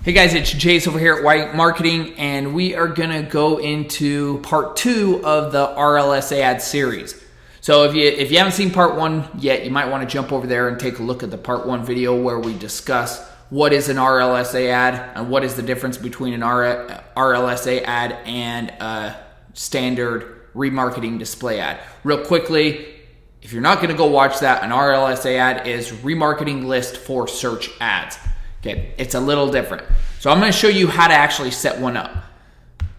Hey guys, it's Jace over here at White Marketing, and we are gonna go into part 2 of the RLSA ad series. So if you haven't seen part 1 yet, you might want to jump over there and take a look at the part 1 video where we discuss what is an RLSA ad and what is the difference between an RLSA ad and a standard remarketing display ad. Real quickly, if you're not gonna go watch that, an RLSA ad is remarketing list for search ads. Okay, it's a little different. So I'm going to show you how to actually set one up.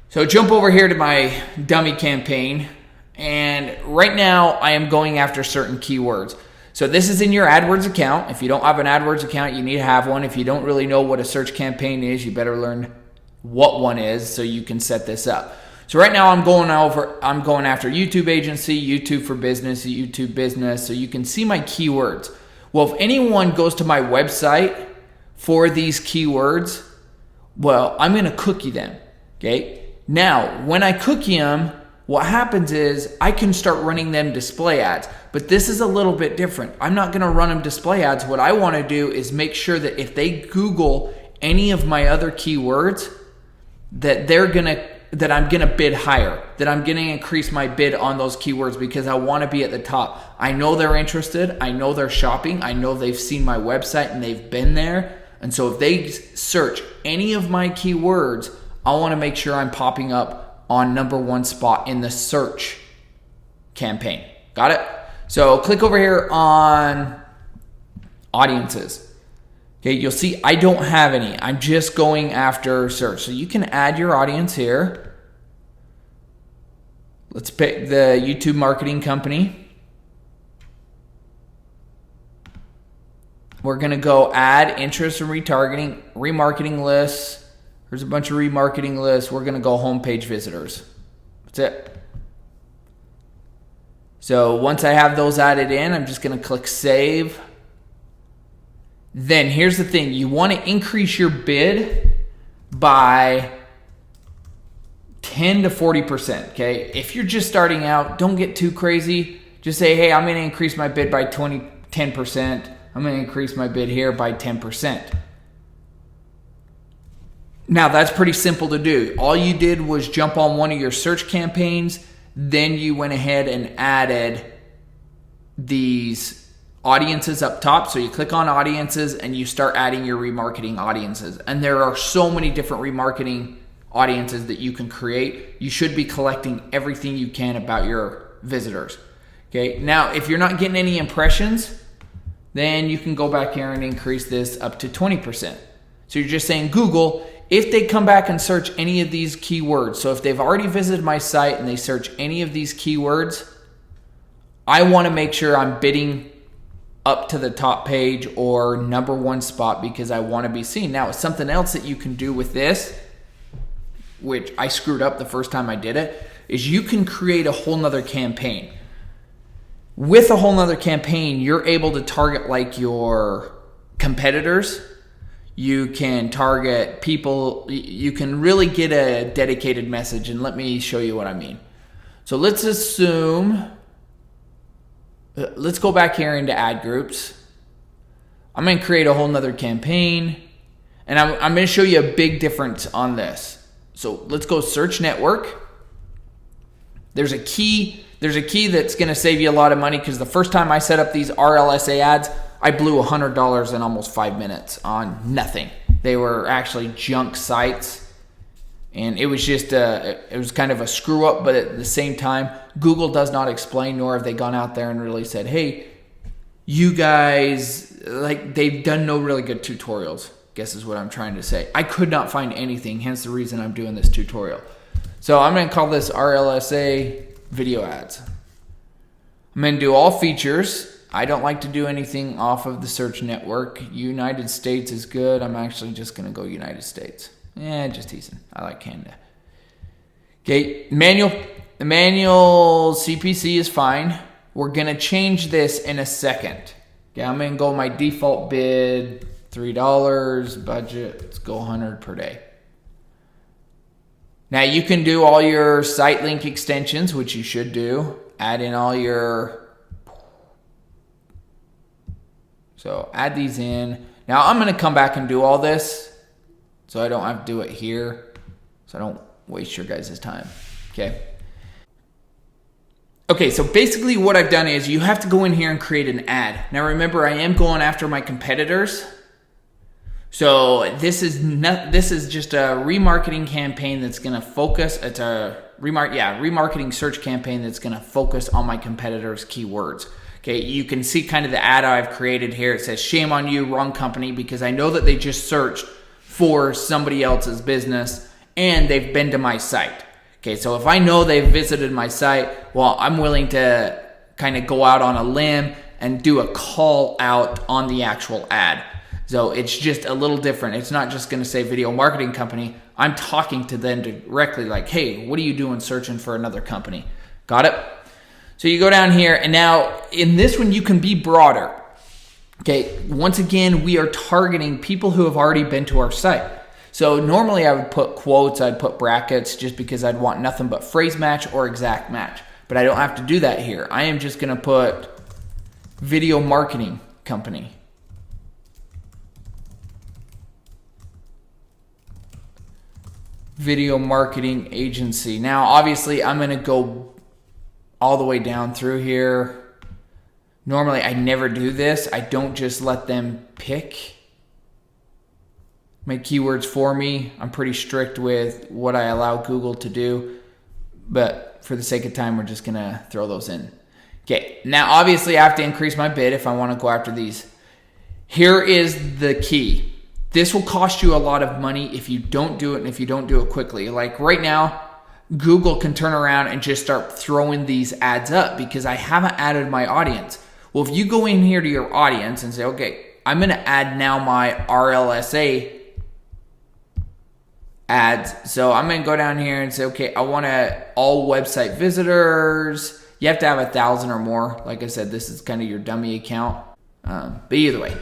So jump over here to my dummy campaign, and right now I am going after certain keywords. So this is in your AdWords account. If you don't have an AdWords account, you need to have one. If you don't really know what a search campaign is, you better learn what one is so you can set this up. So right now I'm going after YouTube agency, YouTube for business, YouTube business, so you can see my keywords. Well, if anyone goes to my website for these keywords, well, I'm going to cookie them, okay? Now, when I cookie them, what happens is I can start running them display ads, but this is a little bit different. I'm not going to run them display ads. What I want to do is make sure that if they Google any of my other keywords, that I'm going to bid higher, that I'm going to increase my bid on those keywords because I want to be at the top. I know they're interested. I know they're shopping. I know they've seen my website and they've been there. And so if they search any of my keywords, I want to make sure I'm popping up on #1 spot in the search campaign. Got it? So click over here on audiences. Okay, you'll see I don't have any. I'm just going after search. So you can add your audience here. Let's pick the YouTube marketing company. We're going to go add interest and remarketing lists. There's a bunch of remarketing lists. We're going to go homepage visitors. That's it. So once I have those added in, I'm just going to click save. Then here's the thing. You want to increase your bid by 10 to 40%, okay? If you're just starting out, don't get too crazy. Just say, hey, I'm going to increase my bid by 10%. I'm going to increase my bid here by 10%. Now, that's pretty simple to do. All you did was jump on one of your search campaigns, then you went ahead and added these audiences up top. So you click on audiences and you start adding your remarketing audiences. And there are so many different remarketing audiences that you can create. You should be collecting everything you can about your visitors. Okay. Now, if you're not getting any impressions, then you can go back here and increase this up to 20%. So you're just saying, Google, if they come back and search any of these keywords, so if they've already visited my site and they search any of these keywords, I want to make sure I'm bidding up to the top page or #1 spot because I want to be seen. Now, something else that you can do with this, which I screwed up the first time I did it, is you can create a whole nother campaign. With a whole nother campaign, you're able to target like your competitors. You can target people. You can really get a dedicated message. And let me show you what I mean. So let's assume, let's go back here into ad groups. I'm going to create a whole nother campaign. And I'm going to show you a big difference on this. So let's go search network. There's a key that's going to save you a lot of money because the first time I set up these RLSA ads, I blew $100 in almost 5 minutes on nothing. They were actually junk sites, and it was just it was kind of a screw up. But at the same time, Google does not explain, nor have they gone out there and really said, "Hey, you guys," like they've done no really good tutorials. Guess is what I'm trying to say. I could not find anything, hence the reason I'm doing this tutorial. So I'm going to call this RLSA video ads. I'm going to do all features. I don't like to do anything off of the search network. United States is good. I'm actually just going to go United States. Just teasing. I like Canada. Okay, manual CPC is fine. We're going to change this in a second. Okay, I'm going to go my default bid, $3, budget, let's go 100 per day. Now you can do all your site link extensions, which you should do. Add in all your, so add these in. Now I'm going to come back and do all this. so I don't have to do it here, so I don't waste your guys' time, okay? Okay, so basically what I've done is you have to go in here and create an ad. Now remember, I am going after my competitors. So this is just a remarketing campaign that's going to focus. It's a remarketing search campaign that's going to focus on my competitors' keywords. Okay, you can see kind of the ad I've created here. It says, "Shame on you, wrong company," because I know that they just searched for somebody else's business and they've been to my site. Okay, so if I know they've visited my site, well, I'm willing to kind of go out on a limb and do a call out on the actual ad. So it's just a little different. It's not just going to say video marketing company. I'm talking to them directly like, "Hey, what are you doing searching for another company?" Got it? So you go down here, and now in this one, you can be broader. Okay, once again, we are targeting people who have already been to our site. So normally I would put quotes, I'd put brackets just because I'd want nothing but phrase match or exact match. But I don't have to do that here. I am just going to put video marketing company. Video marketing agency. Now, obviously, I'm going to go all the way down through here. Normally, I never do this. I don't just let them pick my keywords for me. I'm pretty strict with what I allow Google to do. But for the sake of time, we're just going to throw those in. Okay, now obviously I have to increase my bid if I want to go after these. Here is the key. This will cost you a lot of money if you don't do it and if you don't do it quickly. Like right now, Google can turn around and just start throwing these ads up because I haven't added my audience. Well, if you go in here to your audience and say, okay, I'm going to add now my RLSA ads. So I'm going to go down here and say, okay, I want all website visitors. You have to have 1,000 or more. Like I said, this is kind of your dummy account. But either way,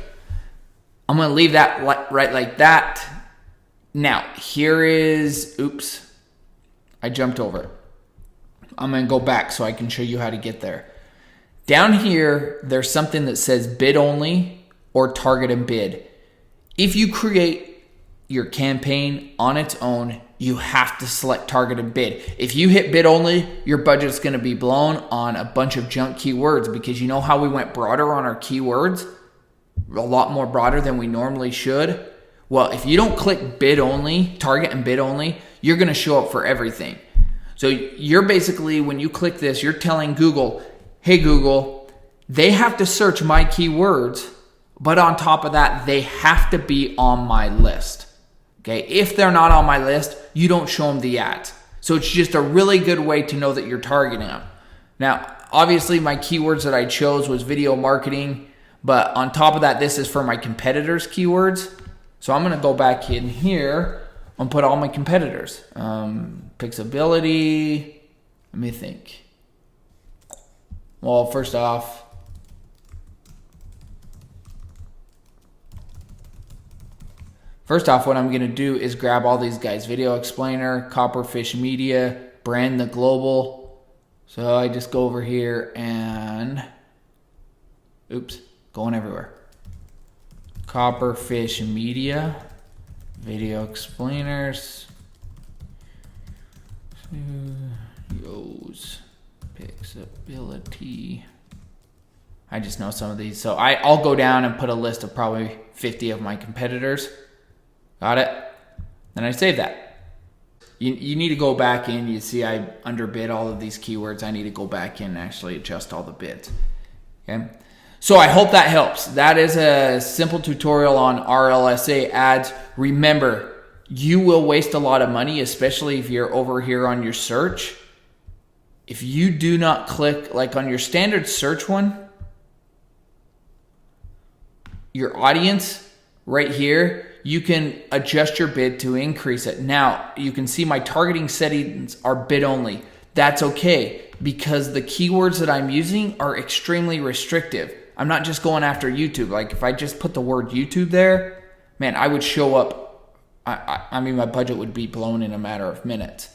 I'm going to leave that right like that. Now, here is, oops, I jumped over it. I'm going to go back so I can show you how to get there. Down here, there's something that says bid only or target and bid. If you create your campaign on its own, you have to select target and bid. If you hit bid only, your budget's going to be blown on a bunch of junk keywords because you know how we went broader on our keywords? A lot more broader than we normally should. Well, if you don't click bid only, target and bid only, you're going to show up for everything. So you're basically, when you click this, you're telling Google, hey Google, they have to search my keywords, but on top of that, they have to be on my list. Okay, if they're not on my list, you don't show them the ads. So it's just a really good way to know that you're targeting them. Now, obviously my keywords that I chose was video marketing, but on top of that, this is for my competitors' keywords. So I'm going to go back in here and put all my competitors. Pixability, let me think. Well, first off, what I'm going to do is grab all these guys. Video Explainer, Copperfish Media, Brand the Global. So I just go over here and, oops, going everywhere. Copperfish Media, Video Explainers, Yo's, Pixability. I just know some of these. So I'll go down and put a list of probably 50 of my competitors. Got it? Then I save that. You need to go back in. You see I underbid all of these keywords. I need to go back in and actually adjust all the bids. Okay. So I hope that helps. That is a simple tutorial on RLSA ads. Remember, you will waste a lot of money, especially if you're over here on your search. If you do not click, like on your standard search one, your audience right here, you can adjust your bid to increase it. Now, you can see my targeting settings are bid only. That's okay because the keywords that I'm using are extremely restrictive. I'm not just going after YouTube. Like if I just put the word YouTube there, man, I would show up. I mean, my budget would be blown in a matter of minutes.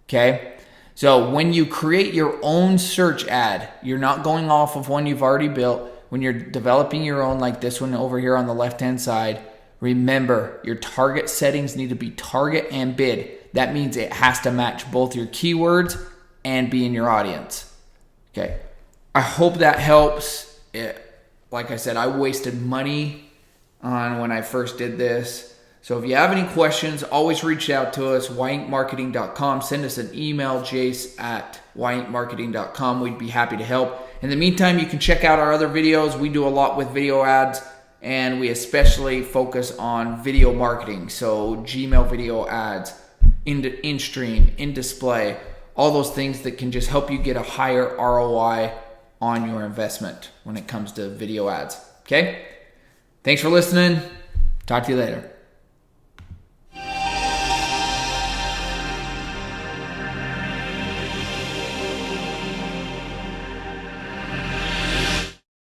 Okay. So when you create your own search ad, you're not going off of one you've already built. When you're developing your own, like this one over here on the left-hand side, Remember, your target settings need to be target and bid. That means it has to match both your keywords and be in your audience. Okay. I hope that helps. Like I said, I wasted money on when I first did this. So if you have any questions, always reach out to us, whyinkmarketing.com. Send us an email, jace@whyinkmarketing.com. We'd be happy to help. In the meantime, you can check out our other videos. We do a lot with video ads, and we especially focus on video marketing. So Gmail video ads, in-stream, in-display, all those things that can just help you get a higher ROI on your investment when it comes to video ads. Okay? Thanks for listening. Talk to you later.